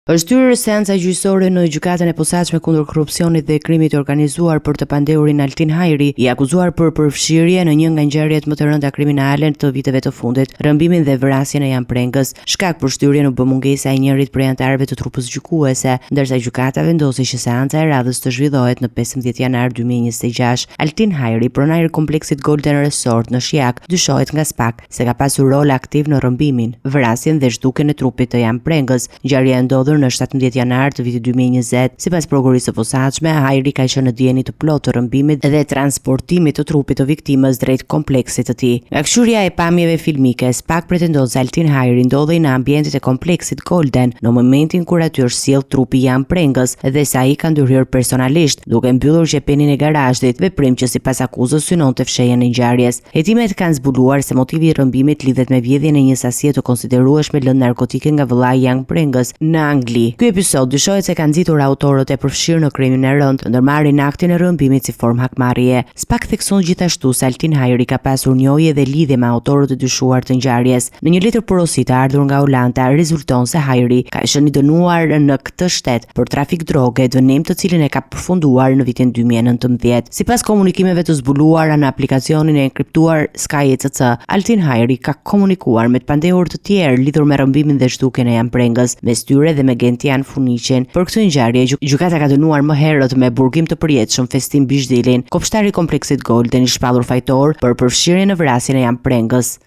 Është hyrë seanca gjyqësore në gjykatën e posaçme kundër korrupsionit dhe krimit të organizuar për të pandehurin Altin Hajri, i akuzuar për përfshirje në një nga ngjarjet më të rënda kriminale të viteve të fundit, rrëmbimin dhe vrasjen e Jan Prengës. Shkak për shtyrjen u bë mungesa e njërit prej anëtarëve të trupës gjykuese, ndërsa gjykata vendosi që seanca e radhës të zhvillohet në 15 janar 2026. Altin Hajri, pronar i kompleksit Golden Resort në Shijak, dyshohet nga SPAK se ka pasur rol aktiv në rrëmbimin, vrasjen dhe zhdukjen e trupit të Jan Prengës. Ngjarja e ndodhur në 17 janar të vitit 2020, sipas prokurisë së posaçme, Hajri ka qenë në dieni të plotë të rrëmbimit dhe transportimit të trupit të viktimës drejt kompleksit të tij. Nga këshyrja e pamjeve filmike, SPAK pretendon se Altin Hajri ndodhej në ambientet e kompleksit Golden në momentin kur aty është sjell trupi Jan Prengës dhe se ai ka ndërhyrë personalisht, duke mbyllur xhepenin e garazhit, veprim që sipas akuzës synon të fshehjen e ngjarjes. Hetimet kanë zbuluar se motivi i rrëmbimit lidhet me vjedhjen e një sasie të konsiderueshme lëndë narkotike nga vëllai Jan Prengës në Angli. Ky episod dyshohet se kanë nxitur autorët e përfshirë në krimin e rënd, ndërmarrin aktin e rrëmbimit si formë hakmarrjeje. SPAK thekson gjithashtu se Altin Hajri ka pasur njohje dhe lidhje me autorët e dyshuar të ngjarjes. Në një letër porosi të ardhur nga Olanda, rezulton se Hajri ka qenë i dënuar në këtë shtet për trafik droge, dënim të cilin e ka përfunduar në vitin 2019. Sipas komunikimeve të zbuluara në aplikacionin e enkriptuar SkyECC, Altin Hajri ka komunikuar me të pandehur të tjerë lidhur me rrëmbimin dhe zhdukjen e Jan Prengës, mes tyre dhe me Gentian Funiqin. Për këtë ngjarje, gjykata ka dënuar më herët me burgim të përjetshëm Festim Bishdilin, kopshtari i kompleksit Golden, i shpallur fajtor për përfshirje në vrasjen e Jan Prengës.